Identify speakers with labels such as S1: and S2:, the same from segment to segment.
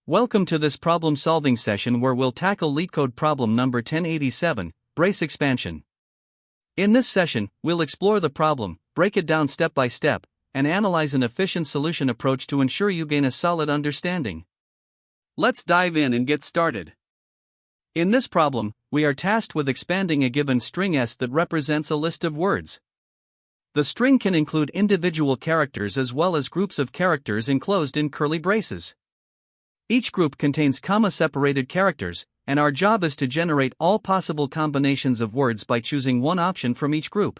S1: Welcome to this problem-solving session where we'll tackle LeetCode problem number 1087, brace expansion. In this session, we'll explore the problem, break it down step by step, and analyze an efficient solution approach to ensure you gain a solid understanding. Let's dive in and get started. In this problem, we are tasked with expanding a given string S that represents a list of words. The string can include individual characters as well as groups of characters enclosed in curly braces. Each group contains comma-separated characters, and our job is to generate all possible combinations of words by choosing one option from each group.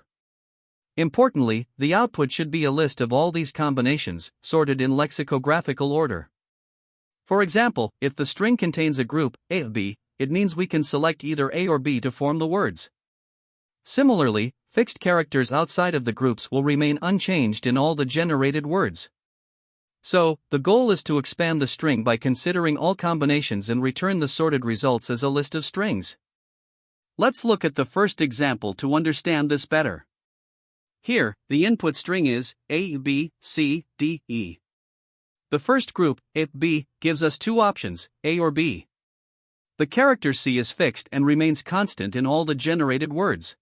S1: Importantly, the output should be a list of all these combinations, sorted in lexicographical order. For example, if the string contains a group, A of B, it means we can select either A or B to form the words. Similarly, fixed characters outside of the groups will remain unchanged in all the generated words. So, the goal is to expand the string by considering all combinations and return the sorted results as a list of strings. Let's look at the first example to understand this better. Here, the input string is A, B, C, D, E. The first group, A, B, gives us two options, A or B. The character C is fixed and remains constant in all the generated words.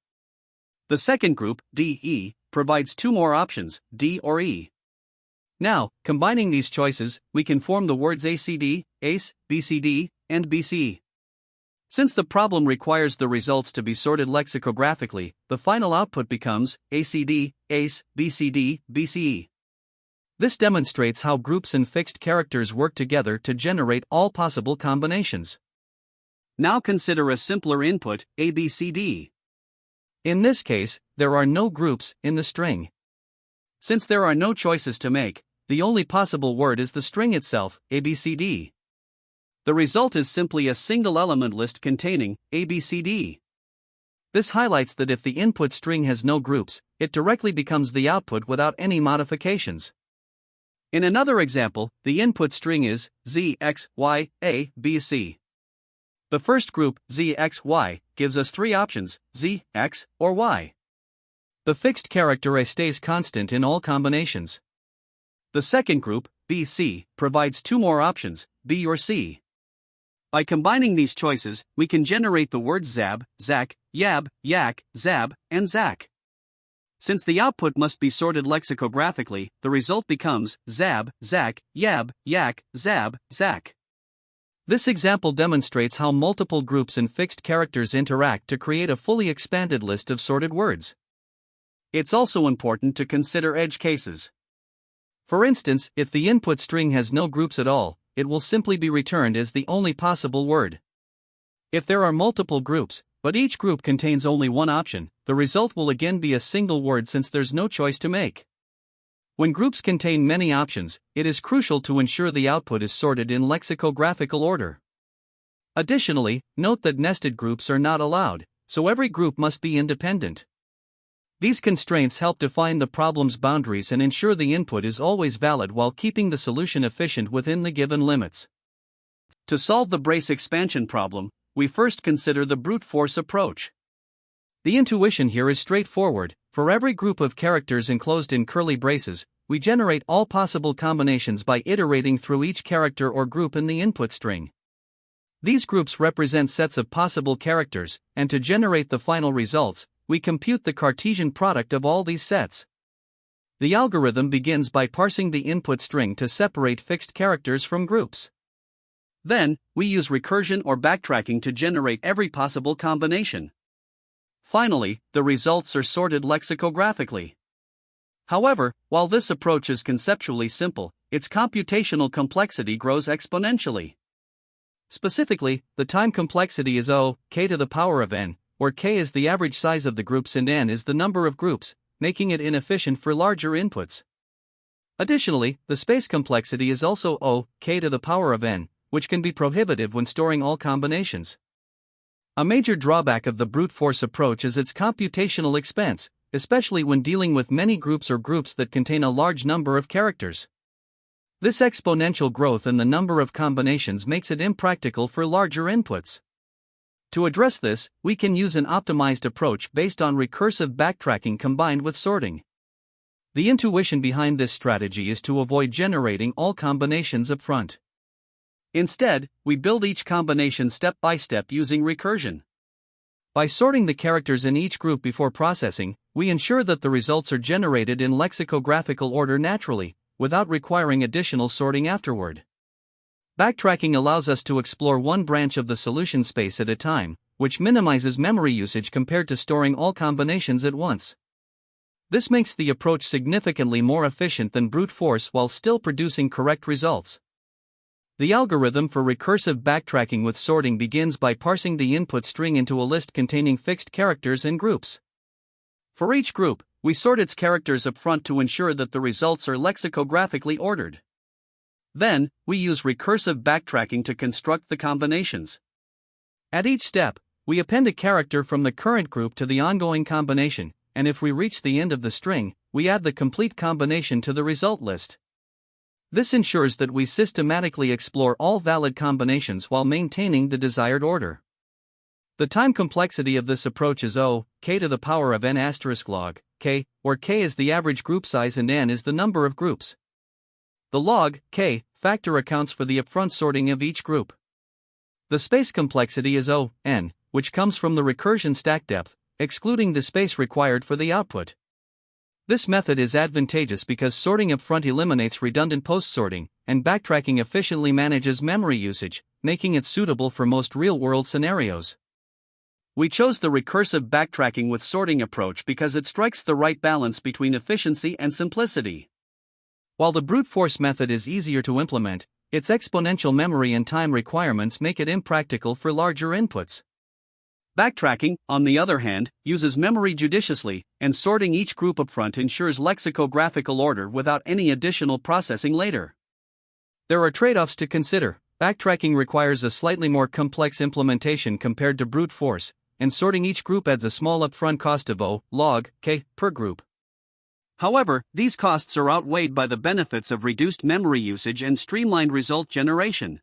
S1: The second group, D, E, provides two more options, D or E. Now, combining these choices, we can form the words ACD, ACE, BCD, and BCE. Since the problem requires the results to be sorted lexicographically, the final output becomes ACD, ACE, BCD, BCE. This demonstrates how groups and fixed characters work together to generate all possible combinations. Now consider a simpler input, ABCD. In this case, there are no groups in the string. Since there are no choices to make, the only possible word is the string itself, ABCD. The result is simply a single element list containing ABCD. This highlights that if the input string has no groups, it directly becomes the output without any modifications. In another example, the input string is Z, X, Y, A, B, C. The first group, Z, X, Y, gives us three options, Z, X, or Y. The fixed character A stays constant in all combinations. The second group, B, C, provides two more options, B or C. By combining these choices, we can generate the words Zab, Zak, Yab, Yak, Zab, and Zak. Since the output must be sorted lexicographically, the result becomes Zab, Zak, Yab, Yak, Zab, Zak. This example demonstrates how multiple groups and fixed characters interact to create a fully expanded list of sorted words. It's also important to consider edge cases. For instance, if the input string has no groups at all, it will simply be returned as the only possible word. If there are multiple groups, but each group contains only one option, the result will again be a single word since there's no choice to make. When groups contain many options, it is crucial to ensure the output is sorted in lexicographical order. Additionally, note that nested groups are not allowed, so every group must be independent. These constraints help define the problem's boundaries and ensure the input is always valid while keeping the solution efficient within the given limits. To solve the brace expansion problem, we first consider the brute force approach. The intuition here is straightforward. For every group of characters enclosed in curly braces, we generate all possible combinations by iterating through each character or group in the input string. These groups represent sets of possible characters, and to generate the final results, we compute the Cartesian product of all these sets. The algorithm begins by parsing the input string to separate fixed characters from groups. Then, we use recursion or backtracking to generate every possible combination. Finally, the results are sorted lexicographically. However, while this approach is conceptually simple, its computational complexity grows exponentially. Specifically, the time complexity is O, k to the power of n, where k is the average size of the groups and n is the number of groups, making it inefficient for larger inputs. Additionally, the space complexity is also O, k to the power of n, which can be prohibitive when storing all combinations. A major drawback of the brute force approach is its computational expense, especially when dealing with many groups or groups that contain a large number of characters. This exponential growth in the number of combinations makes it impractical for larger inputs. To address this, we can use an optimized approach based on recursive backtracking combined with sorting. The intuition behind this strategy is to avoid generating all combinations up front. Instead, we build each combination step by step using recursion. By sorting the characters in each group before processing, we ensure that the results are generated in lexicographical order naturally, without requiring additional sorting afterward. Backtracking allows us to explore one branch of the solution space at a time, which minimizes memory usage compared to storing all combinations at once. This makes the approach significantly more efficient than brute force while still producing correct results. The algorithm for recursive backtracking with sorting begins by parsing the input string into a list containing fixed characters and groups. For each group, we sort its characters up front to ensure that the results are lexicographically ordered. Then, we use recursive backtracking to construct the combinations. At each step, we append a character from the current group to the ongoing combination, and if we reach the end of the string, we add the complete combination to the result list. This ensures that we systematically explore all valid combinations while maintaining the desired order. The time complexity of this approach is O, k to the power of n asterisk log, k, where k is the average group size and n is the number of groups. The log, k, factor accounts for the upfront sorting of each group. The space complexity is O, n, which comes from the recursion stack depth, excluding the space required for the output. This method is advantageous because sorting upfront eliminates redundant post-sorting, and backtracking efficiently manages memory usage, making it suitable for most real-world scenarios. We chose the recursive backtracking with sorting approach because it strikes the right balance between efficiency and simplicity. While the brute force method is easier to implement, its exponential memory and time requirements make it impractical for larger inputs. Backtracking, on the other hand, uses memory judiciously, and sorting each group upfront ensures lexicographical order without any additional processing later. There are trade-offs to consider. Backtracking requires a slightly more complex implementation compared to brute force, and sorting each group adds a small upfront cost of O, log, k, per group. However, these costs are outweighed by the benefits of reduced memory usage and streamlined result generation.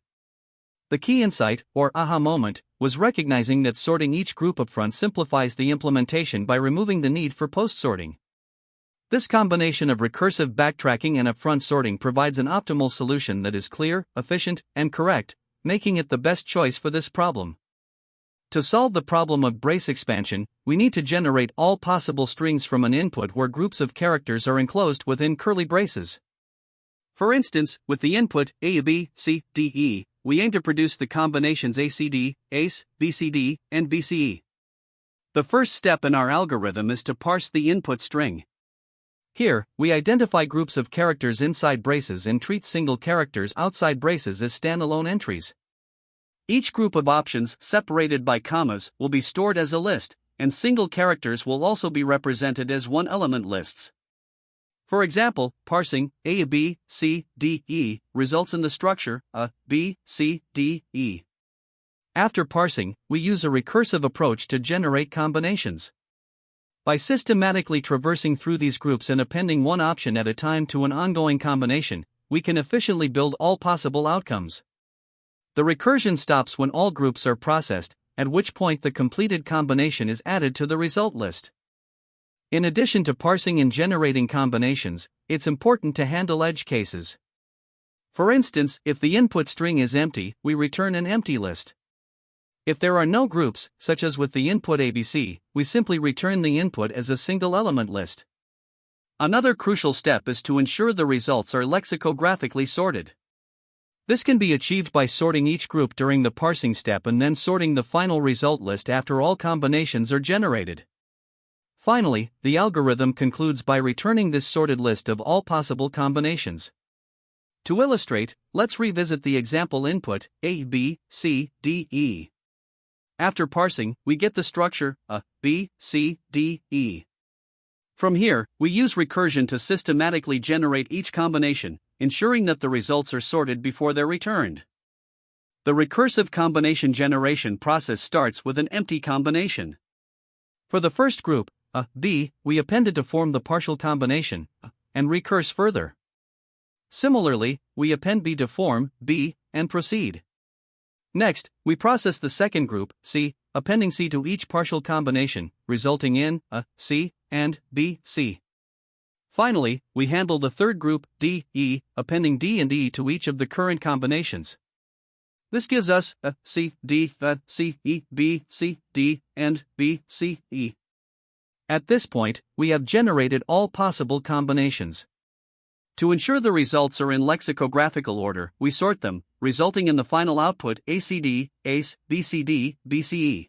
S1: The key insight, or aha moment, was recognizing that sorting each group upfront simplifies the implementation by removing the need for post-sorting. This combination of recursive backtracking and upfront sorting provides an optimal solution that is clear, efficient, and correct, making it the best choice for this problem. To solve the problem of brace expansion, we need to generate all possible strings from an input where groups of characters are enclosed within curly braces. For instance, with the input A, B, C, D, E, we aim to produce the combinations ACD, ACE, BCD, and BCE. The first step in our algorithm is to parse the input string. Here, we identify groups of characters inside braces and treat single characters outside braces as standalone entries. Each group of options, separated by commas, will be stored as a list, and single characters will also be represented as one-element lists. For example, parsing A, B, C, D, E results in the structure A, B, C, D, E. After parsing, we use a recursive approach to generate combinations. By systematically traversing through these groups and appending one option at a time to an ongoing combination, we can efficiently build all possible outcomes. The recursion stops when all groups are processed, at which point the completed combination is added to the result list. In addition to parsing and generating combinations, it's important to handle edge cases. For instance, if the input string is empty, we return an empty list. If there are no groups, such as with the input ABC, we simply return the input as a single element list. Another crucial step is to ensure the results are lexicographically sorted. This can be achieved by sorting each group during the parsing step and then sorting the final result list after all combinations are generated. Finally, the algorithm concludes by returning this sorted list of all possible combinations. To illustrate, let's revisit the example input A, B, C, D, E. After parsing, we get the structure A, B, C, D, E. From here, we use recursion to systematically generate each combination, ensuring that the results are sorted before they're returned. The recursive combination generation process starts with an empty combination. For the first group, A, B, we append it to form the partial combination, and recurse further. Similarly, we append B to form B, and proceed. Next, we process the second group, C, appending C to each partial combination, resulting in A, C, and B, C. Finally, we handle the third group, D, E, appending D and E to each of the current combinations. This gives us a, C, D, C, E, B, C, D, and B, C, E. At this point, we have generated all possible combinations. To ensure the results are in lexicographical order, we sort them, resulting in the final output ACD, ACE, BCD, BCE.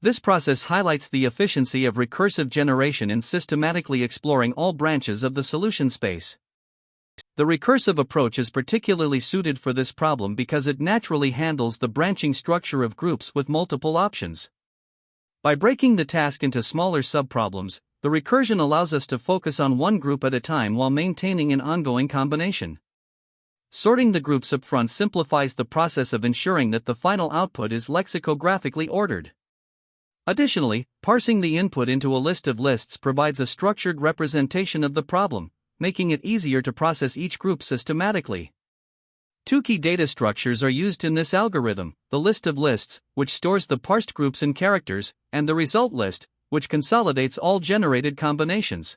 S1: This process highlights the efficiency of recursive generation in systematically exploring all branches of the solution space. The recursive approach is particularly suited for this problem because it naturally handles the branching structure of groups with multiple options. By breaking the task into smaller subproblems, the recursion allows us to focus on one group at a time while maintaining an ongoing combination. Sorting the groups upfront simplifies the process of ensuring that the final output is lexicographically ordered. Additionally, parsing the input into a list of lists provides a structured representation of the problem, making it easier to process each group systematically. Two key data structures are used in this algorithm: the list of lists, which stores the parsed groups and characters, and the result list, which consolidates all generated combinations.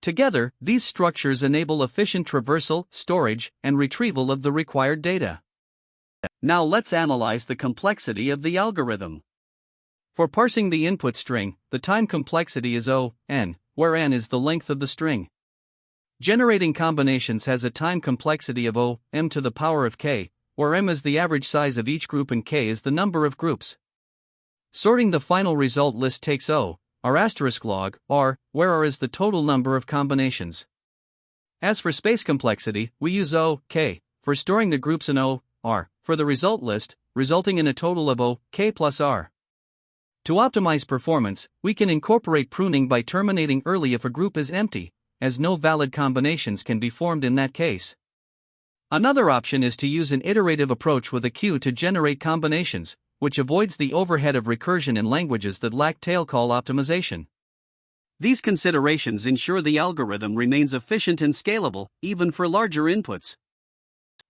S1: Together, these structures enable efficient traversal, storage, and retrieval of the required data. Now let's analyze the complexity of the algorithm. For parsing the input string, the time complexity is O(n), where n is the length of the string. Generating combinations has a time complexity of O(m) to the power of k, where m is the average size of each group and k is the number of groups. Sorting the final result list takes log r, where r is the total number of combinations. As for space complexity, we use k for storing the groups and r for the result list, resulting in a total of k plus r. To optimize performance, we can incorporate pruning by terminating early if a group is empty, as no valid combinations can be formed in that case. Another option is to use an iterative approach with a queue to generate combinations, which avoids the overhead of recursion in languages that lack tail call optimization. These considerations ensure the algorithm remains efficient and scalable, even for larger inputs.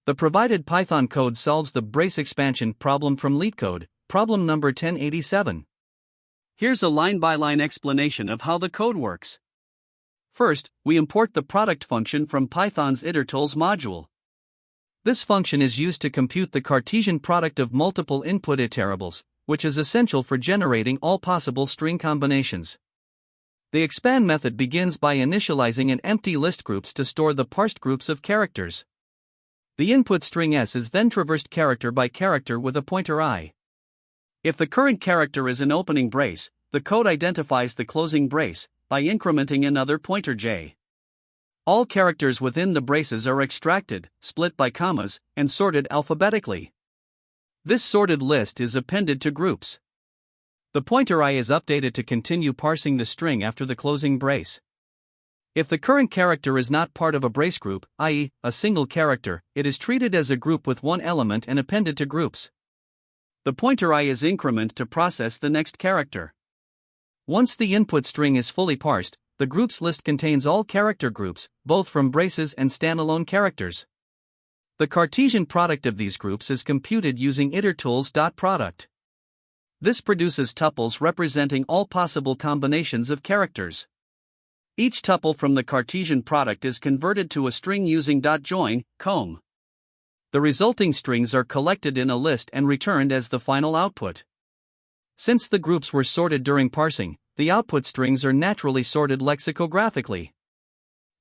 S1: The provided Python code solves the brace expansion problem from LeetCode, problem number 1087. Here's a line-by-line explanation of how the code works. First, we import the product function from Python's itertools module. This function is used to compute the Cartesian product of multiple input iterables, which is essential for generating all possible string combinations. The expand method begins by initializing an empty list groups to store the parsed groups of characters. The input string s is then traversed character by character with a pointer I. If the current character is an opening brace, the code identifies the closing brace by incrementing another pointer j. All characters within the braces are extracted, split by commas, and sorted alphabetically. This sorted list is appended to groups. The pointer I is updated to continue parsing the string after the closing brace. If the current character is not part of a brace group, i.e., a single character, it is treated as a group with one element and appended to groups. The pointer I is incremented to process the next character. Once the input string is fully parsed, the groups list contains all character groups, both from braces and standalone characters. The Cartesian product of these groups is computed using itertools.product. This produces tuples representing all possible combinations of characters. Each tuple from the Cartesian product is converted to a string using .join, comb. The resulting strings are collected in a list and returned as the final output. Since the groups were sorted during parsing, the output strings are naturally sorted lexicographically.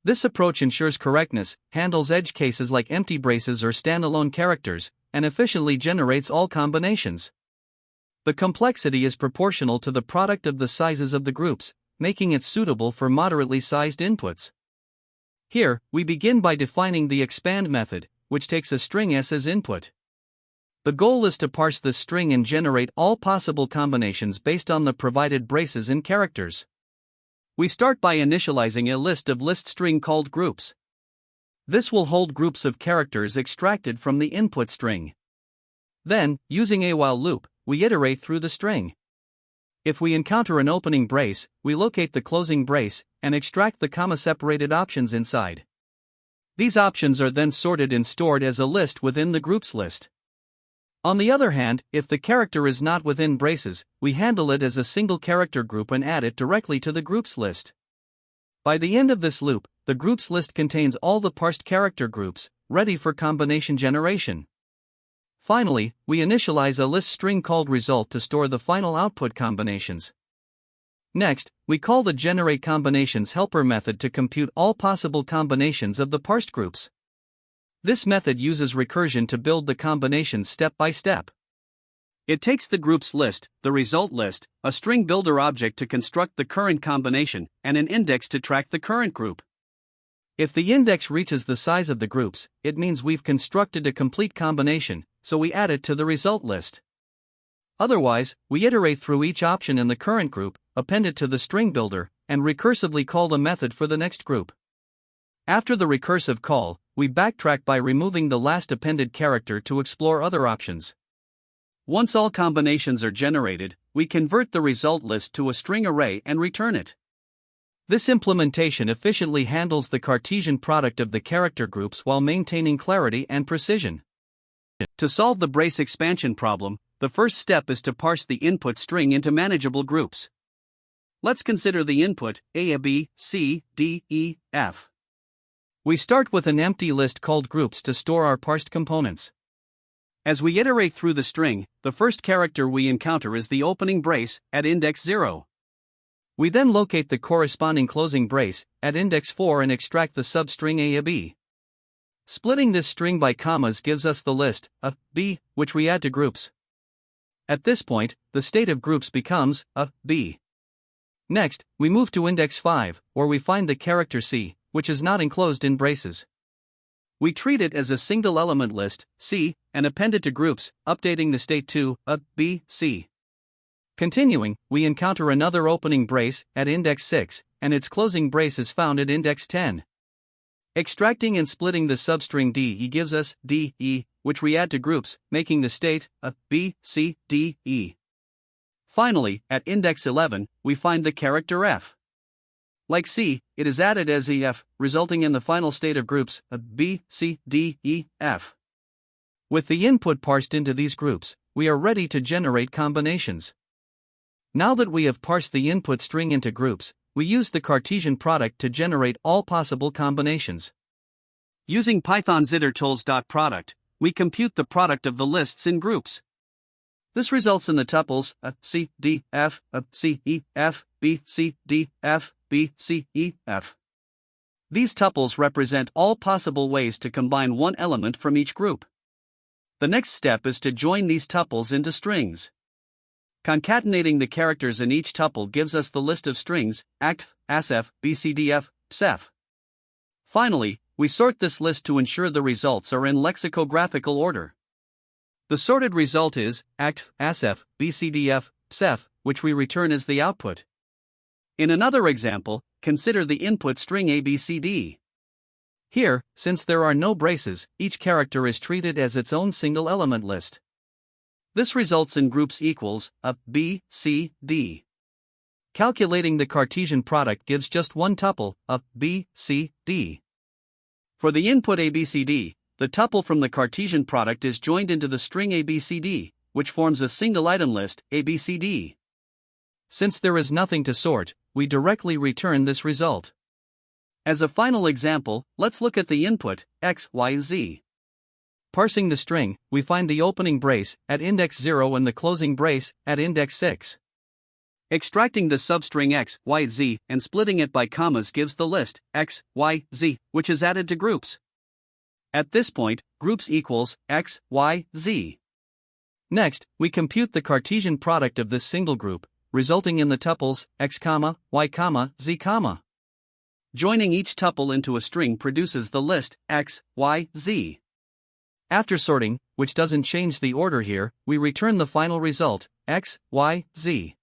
S1: This approach ensures correctness, handles edge cases like empty braces or standalone characters, and efficiently generates all combinations. The complexity is proportional to the product of the sizes of the groups, making it suitable for moderately sized inputs. Here, we begin by defining the expand method, which takes a string s as input. The goal is to parse this string and generate all possible combinations based on the provided braces and characters. We start by initializing a list of list string called groups. This will hold groups of characters extracted from the input string. Then, using a while loop, we iterate through the string. If we encounter an opening brace, we locate the closing brace and extract the comma-separated options inside. These options are then sorted and stored as a list within the groups list. On the other hand, if the character is not within braces, we handle it as a single character group and add it directly to the groups list. By the end of this loop, the groups list contains all the parsed character groups, ready for combination generation. Finally, we initialize a list string called result to store the final output combinations. Next, we call the generateCombinations helper method to compute all possible combinations of the parsed groups. This method uses recursion to build the combinations step by step. It takes the groups list, the result list, a string builder object to construct the current combination, and an index to track the current group. If the index reaches the size of the groups, it means we've constructed a complete combination, so we add it to the result list. Otherwise, we iterate through each option in the current group, append it to the string builder, and recursively call the method for the next group. After the recursive call, we backtrack by removing the last appended character to explore other options. Once all combinations are generated, we convert the result list to a string array and return it. This implementation efficiently handles the Cartesian product of the character groups while maintaining clarity and precision. To solve the brace expansion problem, the first step is to parse the input string into manageable groups. Let's consider the input A, B, C, D, E, F. We start with an empty list called groups to store our parsed components. As we iterate through the string, the first character we encounter is the opening brace at index 0. We then locate the corresponding closing brace at index 4 and extract the substring A, B. Splitting this string by commas gives us the list A, B, which we add to groups. At this point, the state of groups becomes A, B. Next, we move to index 5, where we find the character C, which is not enclosed in braces. We treat it as a single element list, C, and append it to groups, updating the state to A, B, C. Continuing, we encounter another opening brace at index 6, and its closing brace is found at index 10. Extracting and splitting the substring DE gives us DE, which we add to groups, making the state A, B, C, D, E. Finally, at index 11, we find the character F. Like C, it is added as EF, resulting in the final state of groups A, B, C, D, E, F. With the input parsed into these groups, we are ready to generate combinations. Now that we have parsed the input string into groups, we use the Cartesian product to generate all possible combinations. Using Python zittertools.product, we compute the product of the lists in groups. This results in the tuples A, C, D, F, A, C, E, F, B, C, D, F, B, C, E, F. These tuples represent all possible ways to combine one element from each group. The next step is to join these tuples into strings. Concatenating the characters in each tuple gives us the list of strings, ACTF, ASF, BCDF, CEF. Finally, we sort this list to ensure the results are in lexicographical order. The sorted result is ACTF, ASF, BCDF, CEF, which we return as the output. In another example, consider the input string ABCD. Here, since there are no braces, each character is treated as its own single element list. This results in groups equals A, B, C, D. Calculating the Cartesian product gives just one tuple, A, B, C, D. For the input ABCD, the tuple from the Cartesian product is joined into the string ABCD, which forms a single item list, ABCD. Since there is nothing to sort, we directly return this result. As a final example, let's look at the input, X, Y, Z. Parsing the string, we find the opening brace at index 0 and the closing brace at index 6. Extracting the substring X, Y, Z and splitting it by commas gives the list X, Y, Z, which is added to groups. At this point, groups equals X, Y, Z. Next, we compute the Cartesian product of this single group, resulting in the tuples X, Y, Z. Joining each tuple into a string produces the list X, Y, Z. After sorting, which doesn't change the order here, we return the final result, X, Y, Z.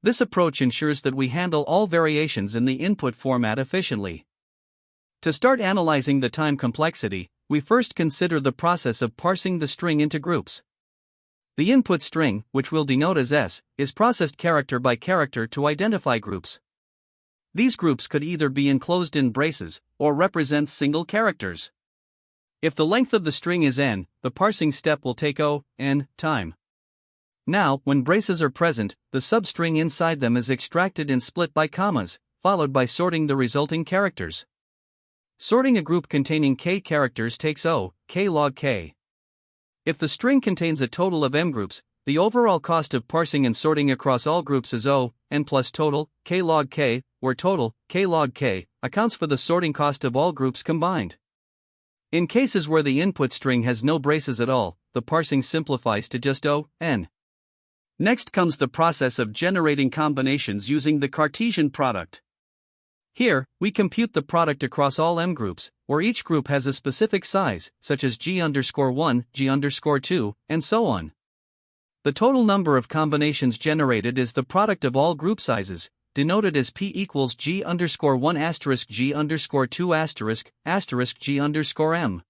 S1: This approach ensures that we handle all variations in the input format efficiently. To start analyzing the time complexity, we first consider the process of parsing the string into groups. The input string, which we'll denote as S, is processed character by character to identify groups. These groups could either be enclosed in braces or represent single characters. If the length of the string is n, the parsing step will take n time. Now, when braces are present, the substring inside them is extracted and split by commas, followed by sorting the resulting characters. Sorting a group containing k characters takes k log k. If the string contains a total of m groups, the overall cost of parsing and sorting across all groups is O, n plus total, k log k, where total, k log k, accounts for the sorting cost of all groups combined. In cases where the input string has no braces at all, the parsing simplifies to just O, n. Next comes the process of generating combinations using the Cartesian product. Here, we compute the product across all m groups, where each group has a specific size, such as g_1, g_2, and so on. The total number of combinations generated is the product of all group sizes, denoted as p equals g_1 g_2 g_m.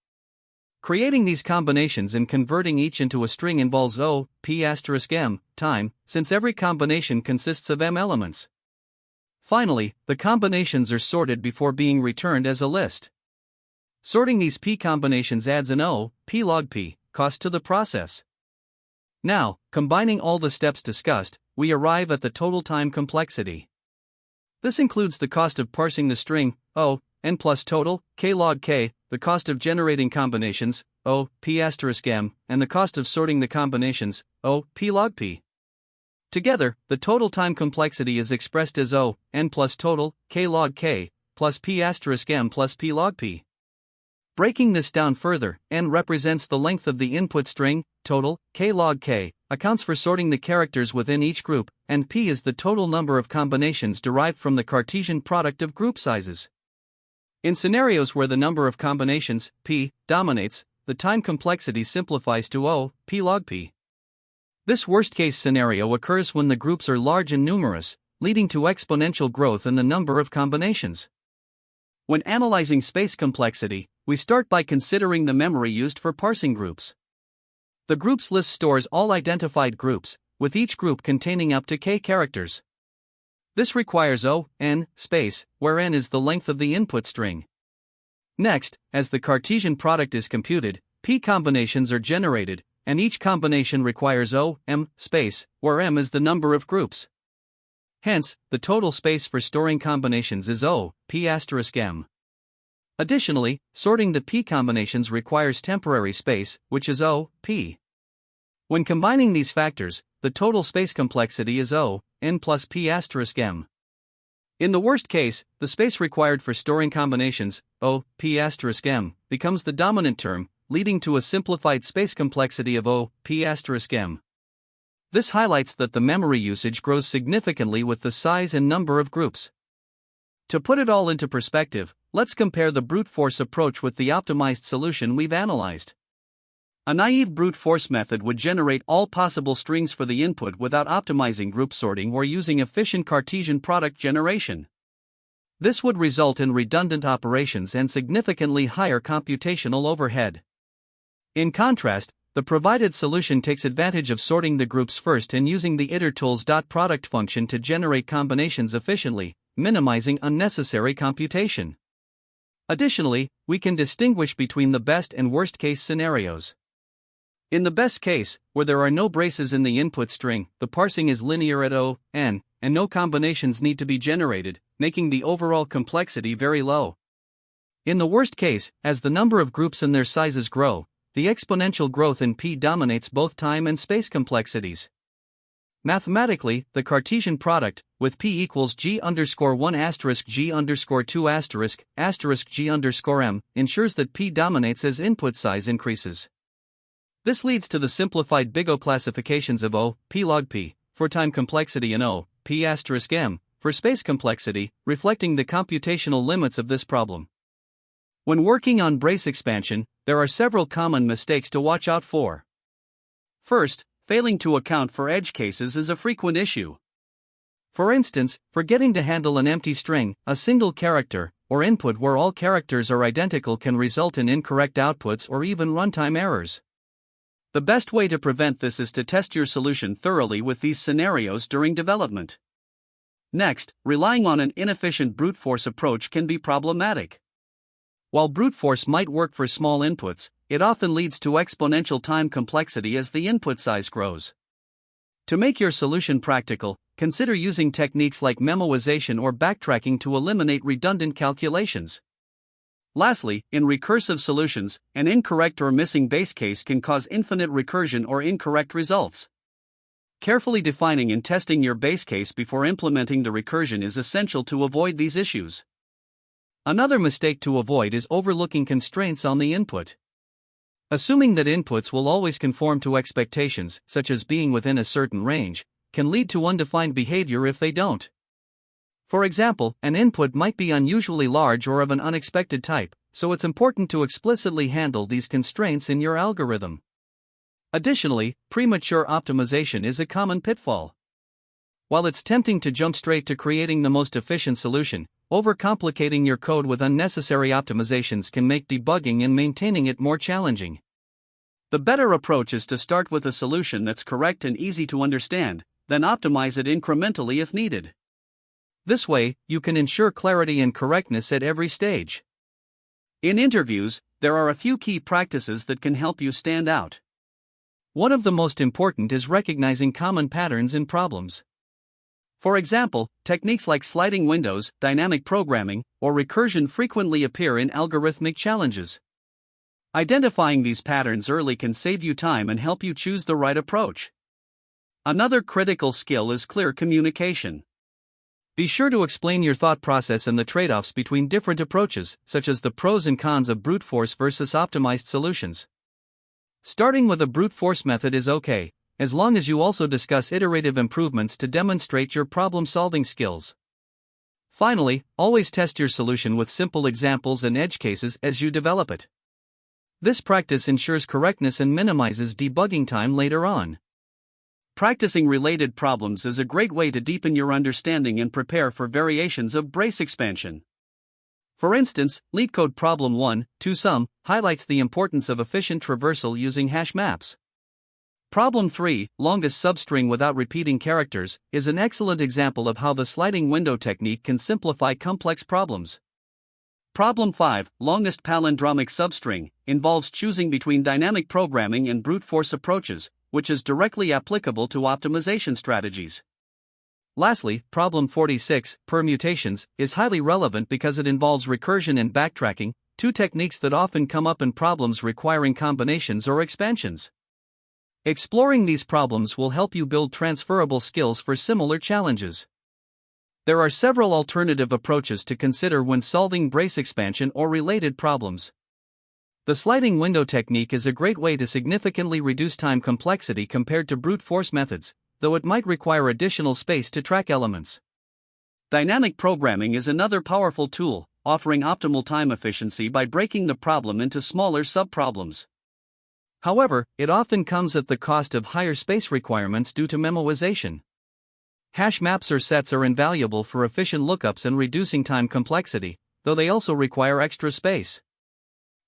S1: Creating these combinations and converting each into a string involves O, p m, time, since every combination consists of m elements. Finally, the combinations are sorted before being returned as a list. Sorting these p combinations adds an O, p log p, cost to the process. Now, combining all the steps discussed, we arrive at the total time complexity. This includes the cost of parsing the string, O, n plus total, k log k, the cost of generating combinations, O, p m, and the cost of sorting the combinations, O, p log p. Together, the total time complexity is expressed as O, n plus total, k log k, plus p m plus p log p. Breaking this down further, n represents the length of the input string, total, k log k, accounts for sorting the characters within each group, and p is the total number of combinations derived from the Cartesian product of group sizes. In scenarios where the number of combinations, p, dominates, the time complexity simplifies to O, p log p. This worst-case scenario occurs when the groups are large and numerous, leading to exponential growth in the number of combinations. When analyzing space complexity, we start by considering the memory used for parsing groups. The groups list stores all identified groups, with each group containing up to k characters. This requires O, n, space, where n is the length of the input string. Next, as the Cartesian product is computed, p combinations are generated, and each combination requires O, m, space, where m is the number of groups. Hence, the total space for storing combinations is O, p m. Additionally, sorting the p combinations requires temporary space, which is O, p. When combining these factors, the total space complexity is O, n plus p m. In the worst case, the space required for storing combinations, O, p m, becomes the dominant term, leading to a simplified space complexity of O, p m. This highlights that the memory usage grows significantly with the size and number of groups. To put it all into perspective, let's compare the brute force approach with the optimized solution we've analyzed. A naive brute force method would generate all possible strings for the input without optimizing group sorting or using efficient Cartesian product generation. This would result in redundant operations and significantly higher computational overhead. In contrast, the provided solution takes advantage of sorting the groups first and using the itertools.product function to generate combinations efficiently, minimizing unnecessary computation. Additionally, we can distinguish between the best and worst case scenarios. In the best case, where there are no braces in the input string, the parsing is linear at O, n, and no combinations need to be generated, making the overall complexity very low. In the worst case, as the number of groups and their sizes grow, the exponential growth in p dominates both time and space complexities. Mathematically, the Cartesian product, with p equals g_1 g_2 g_m, ensures that p dominates as input size increases. This leads to the simplified big O classifications of O, p log p, for time complexity and O, p m, for space complexity, reflecting the computational limits of this problem. When working on brace expansion, there are several common mistakes to watch out for. First, failing to account for edge cases is a frequent issue. For instance, forgetting to handle an empty string, a single character, or input where all characters are identical can result in incorrect outputs or even runtime errors. The best way to prevent this is to test your solution thoroughly with these scenarios during development. Next, relying on an inefficient brute force approach can be problematic. While brute force might work for small inputs, it often leads to exponential time complexity as the input size grows. To make your solution practical, consider using techniques like memoization or backtracking to eliminate redundant calculations. Lastly, in recursive solutions, an incorrect or missing base case can cause infinite recursion or incorrect results. Carefully defining and testing your base case before implementing the recursion is essential to avoid these issues. Another mistake to avoid is overlooking constraints on the input. Assuming that inputs will always conform to expectations, such as being within a certain range, can lead to undefined behavior if they don't. For example, an input might be unusually large or of an unexpected type, so it's important to explicitly handle these constraints in your algorithm. Additionally, premature optimization is a common pitfall. While it's tempting to jump straight to creating the most efficient solution, overcomplicating your code with unnecessary optimizations can make debugging and maintaining it more challenging. The better approach is to start with a solution that's correct and easy to understand, then optimize it incrementally if needed. This way, you can ensure clarity and correctness at every stage. In interviews, there are a few key practices that can help you stand out. One of the most important is recognizing common patterns in problems. For example, techniques like sliding windows, dynamic programming, or recursion frequently appear in algorithmic challenges. Identifying these patterns early can save you time and help you choose the right approach. Another critical skill is clear communication. Be sure to explain your thought process and the trade-offs between different approaches, such as the pros and cons of brute force versus optimized solutions. Starting with a brute force method is okay, as long as you also discuss iterative improvements to demonstrate your problem-solving skills. Finally, always test your solution with simple examples and edge cases as you develop it. This practice ensures correctness and minimizes debugging time later on. Practicing related problems is a great way to deepen your understanding and prepare for variations of brace expansion. For instance, LeetCode Problem 1, toSum, highlights the importance of efficient traversal using hash maps. Problem 3, longest substring without repeating characters, is an excellent example of how the sliding window technique can simplify complex problems. Problem 5, longest palindromic substring, involves choosing between dynamic programming and brute force approaches, which is directly applicable to optimization strategies. Lastly, problem 46, permutations, is highly relevant because it involves recursion and backtracking, two techniques that often come up in problems requiring combinations or expansions. Exploring these problems will help you build transferable skills for similar challenges. There are several alternative approaches to consider when solving brace expansion or related problems. The sliding window technique is a great way to significantly reduce time complexity compared to brute force methods, though it might require additional space to track elements. Dynamic programming is another powerful tool, offering optimal time efficiency by breaking the problem into smaller subproblems. However, it often comes at the cost of higher space requirements due to memoization. Hash maps or sets are invaluable for efficient lookups and reducing time complexity, though they also require extra space.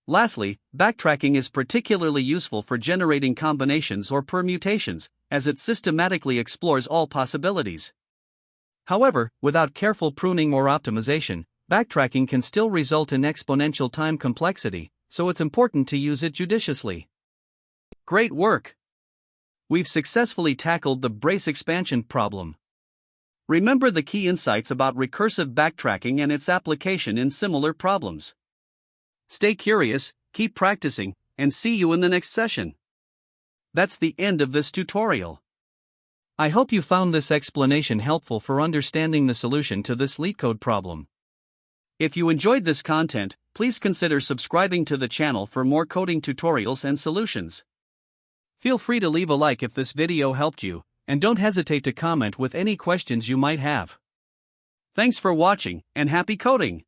S1: Lastly, backtracking is particularly useful for generating combinations or permutations, as it systematically explores all possibilities. However, without careful pruning or optimization, backtracking can still result in exponential time complexity, so it's important to use it judiciously. Great work! We've successfully tackled the brace expansion problem. Remember the key insights about recursive backtracking and its application in similar problems. Stay curious, keep practicing, and see you in the next session. That's the end of this tutorial. I hope you found this explanation helpful for understanding the solution to this LeetCode problem. If you enjoyed this content, please consider subscribing to the channel for more coding tutorials and solutions. Feel free to leave a like if this video helped you, and don't hesitate to comment with any questions you might have. Thanks for watching, and happy coding!